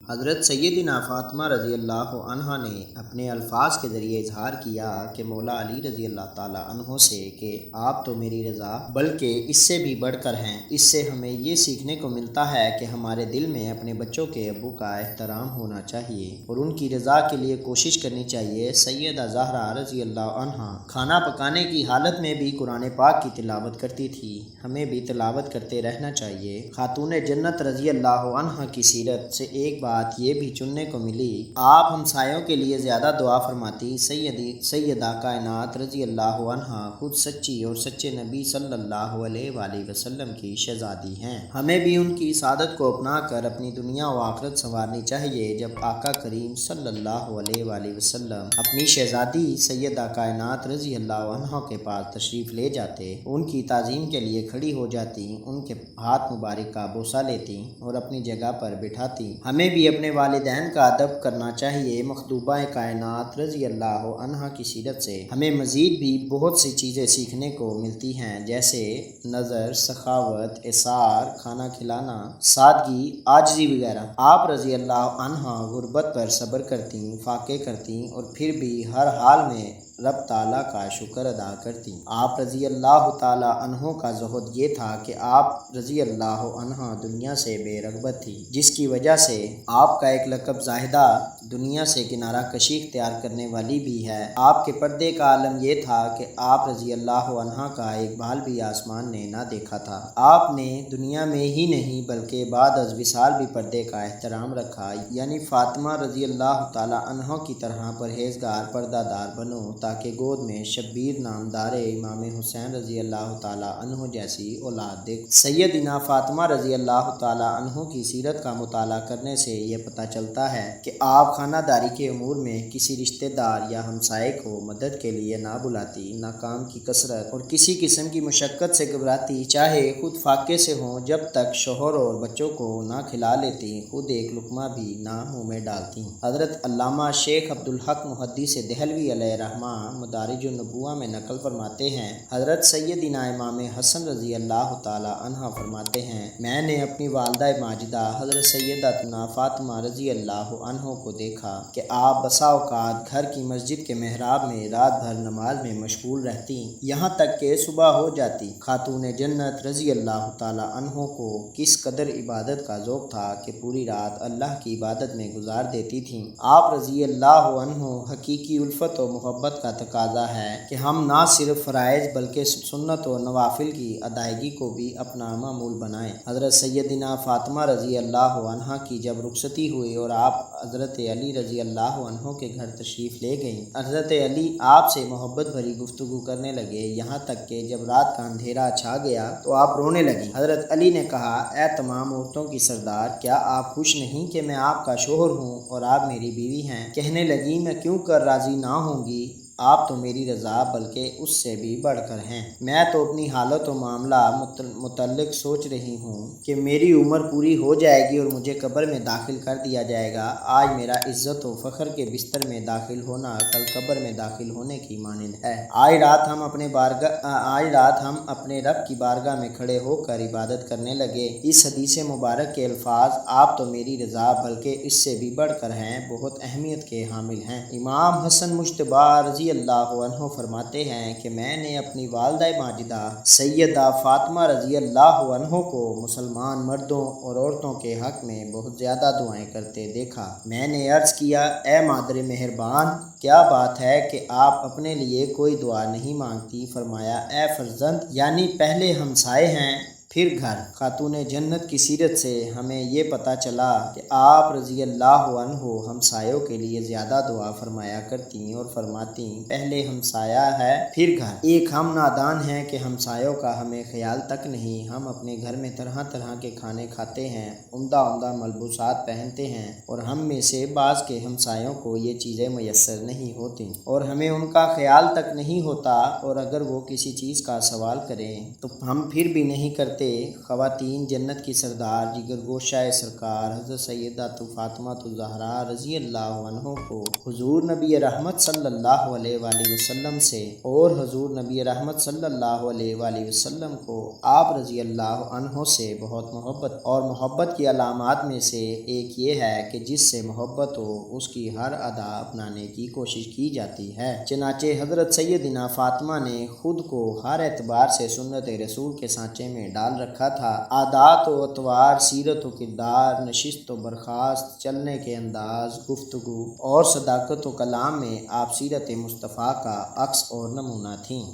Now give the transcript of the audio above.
حضرت سیدنا فاطمہ رضی اللہ عنہا نے اپنے الفاظ کے ذریعے اظہار کیا کہ مولا علی رضی اللہ تعالیٰ عنہ سے کہ آپ تو میری رضا بلکہ اس سے بھی بڑھ کر ہیں۔ اس سے ہمیں یہ سیکھنے کو ملتا ہے کہ ہمارے دل میں اپنے بچوں کے ابو کا احترام ہونا چاہیے اور ان کی رضا کے لیے کوشش کرنی چاہیے۔ سیدہ زہرا رضی اللہ عنہا کھانا پکانے کی حالت میں بھی قرآن پاک کی تلاوت کرتی تھی، ہمیں بھی تلاوت کرتے رہنا چاہیے۔ خاتون جنت رضی اللہ عنہا کی سیرت سے ایک بات یہ بھی چننے کو ملی، آپ ہمسایوں کے لیے زیادہ دعا فرماتی۔ سیدہ کائنات رضی اللہ عنہا خود سچی اور سچے نبی صلی اللہ علیہ وآلہ وسلم کی شہزادی ہیں، ہمیں بھی ان کی سعادت کو اپنا کر اپنی دنیا و آخرت سنوارنی چاہیے۔ جب آقا کریم صلی اللہ علیہ وآلہ وسلم اپنی شہزادی سیدہ کائنات رضی اللہ عنہا کے پاس تشریف لے جاتے، ان کی تعظیم کے لیے کھڑی ہو جاتی، ان کے ہاتھ مبارک کا بوسہ لیتی اور اپنی جگہ پر بٹھاتی۔ ہمیں بھی اپنے والدین کا ادب کرنا چاہیے۔ مخدوبہ کائنات رضی اللہ عنہا کی سیرت سے ہمیں مزید بھی بہت سی چیزیں سیکھنے کو ملتی ہیں، جیسے نظر، سخاوت، اثار، کھانا کھلانا، سادگی، عاجزی وغیرہ۔ آپ رضی اللہ عنہا غربت پر صبر کرتیں، فاقے کرتیں اور پھر بھی ہر حال میں رب تعالیٰ کا شکر ادا کرتی۔ آپ رضی اللہ تعالیٰ عنہ کا زہد یہ تھا کہ آپ رضی اللہ عنہ دنیا سے بے رغبت تھی، جس کی وجہ سے آپ کا ایک لقب زاہدہ دنیا سے کنارہ کشی اختیار کرنے والی بھی ہے۔ آپ کے پردے کا عالم یہ تھا کہ آپ رضی اللہ عنہ کا ایک بال بھی آسمان نے نہ دیکھا تھا۔ آپ نے دنیا میں ہی نہیں بلکہ بعد از وصال بھی پردے کا احترام رکھا، یعنی فاطمہ رضی اللہ تعالیٰ عنہ کی طرح پرہیزگار پردہ دار بنو تاکہ گود میں شبیر نامدار امام حسین رضی اللہ تعالیٰ عنہ جیسی اولاد دے۔ سیدنا فاطمہ رضی اللہ تعالیٰ عنہ کی سیرت کا مطالعہ کرنے سے یہ پتہ چلتا ہے کہ آپ خانہ داری کے امور میں کسی رشتہ دار یا ہمسائے کو مدد کے لیے نہ بلاتی، نہ کام کی کثرت اور کسی قسم کی مشقت سے گھبراتی، چاہے خود فاقے سے ہوں، جب تک شوہر اور بچوں کو نہ کھلا لیتی، خود ایک لقمہ بھی نہ منہ میں ڈالتی۔ حضرت علامہ شیخ عبدالحق محدث دہلوی علیہ رحمہ مدارج النبوہ میں نقل فرماتے ہیں، حضرت سیدنا امام حسن رضی اللہ تعالی عنہ فرماتے ہیں، میں نے اپنی والدہ ماجدہ حضرت سیدتنا فاطمہ رضی اللہ عنہ کو دیکھا کہ آپ بسا اوقات گھر کی مسجد کے محراب میں رات بھر نماز میں مشغول رہتی، یہاں تک کہ صبح ہو جاتی۔ خاتون جنت رضی اللہ تعالی عنہ کو کس قدر عبادت کا ذوق تھا کہ پوری رات اللہ کی عبادت میں گزار دیتی تھیں۔ آپ رضی اللہ عنہ حقیقی الفت و محبت کا تقاضا ہے کہ ہم نہ صرف فرائض بلکہ سنت و نوافل کی ادائیگی کو بھی اپنا معمول بنائیں۔ حضرت سیدنا فاطمہ رضی اللہ عنہا کی جب رخصتی ہوئی اور آپ حضرت علی رضی اللہ عنہ کے گھر تشریف لے گئیں، حضرت علی آپ سے محبت بھری گفتگو کرنے لگے، یہاں تک کہ جب رات کا اندھیرا چھا گیا تو آپ رونے لگیں۔ حضرت علی نے کہا، اے تمام عورتوں کی سردار، کیا آپ خوش نہیں کہ میں آپ کا شوہر ہوں اور آپ میری بیوی ہیں؟ کہنے لگی، میں کیوں کر راضی نہ ہوں گی، آپ تو میری رضا بلکہ اس سے بھی بڑھ کر ہیں۔ میں تو اپنی حالت و معاملہ متعلق سوچ رہی ہوں کہ میری عمر پوری ہو جائے گی اور مجھے قبر میں داخل کر دیا جائے گا۔ آج میرا عزت و فخر کے بستر میں داخل ہونا کل قبر میں داخل ہونے کی مانند ہے۔ آج رات ہم اپنے رب کی بارگاہ میں کھڑے ہو کر عبادت کرنے لگے۔ اس حدیث مبارک کے الفاظ آپ تو میری رضا بلکہ اس سے بھی بڑھ کر ہیں بہت اہمیت کے حامل ہیں۔ امام حسن مجتبی رضی اللہ عنہ فرماتے ہیں کہ میں نے اپنی والدہ ماجدہ سیدہ فاطمہ رضی اللہ عنہ کو مسلمان مردوں اور عورتوں کے حق میں بہت زیادہ دعائیں کرتے دیکھا۔ میں نے عرض کیا، اے مادر مہربان، کیا بات ہے کہ آپ اپنے لیے کوئی دعا نہیں مانگتی؟ فرمایا، اے فرزند، یعنی پہلے ہمسائے ہیں پھر گھر۔ خاتون جنت کی سیرت سے ہمیں یہ پتہ چلا کہ آپ رضی اللہ عنہ ہمسایوں کے لیے زیادہ دعا فرمایا کرتی اور فرماتی، پہلے ہمسایہ ہے پھر گھر۔ ایک ہم نادان ہیں کہ ہمسایوں کا ہمیں خیال تک نہیں، ہم اپنے گھر میں طرح طرح کے کھانے کھاتے ہیں، عمدہ عمدہ ملبوسات پہنتے ہیں اور ہم میں سے بعض کے ہمسایوں کو یہ چیزیں میسر نہیں ہوتی اور ہمیں ان کا خیال تک نہیں ہوتا، اور اگر وہ کسی چیز کا سوال کریں تو ہم پھر بھی نہیں کرتے حضرت خواتین جنت کی سردار جگر گوشہ سرکار حضرت سیدہ فاطمہ الزہرا رضی اللہ عنہ کو حضور نبی رحمت صلی اللہ علیہ وآلہ وسلم سے اور حضور نبی رحمت صلی اللہ علیہ وآلہ وسلم کو آپ رضی اللہ عنہ سے بہت محبت، اور محبت کی علامات میں سے ایک یہ ہے کہ جس سے محبت ہو اس کی ہر ادا اپنانے کی کوشش کی جاتی ہے۔ چنانچہ حضرت سیدنا فاطمہ نے خود کو ہر اعتبار سے سنت رسول کے سانچے میں ڈال رکھا تھا۔ عادات و اطوار، سیرت و کردار، نشست و برخاست، چلنے کے انداز، گفتگو اور صداقت و کلام میں آپ سیرت مصطفیٰ کا عکس اور نمونہ تھیں۔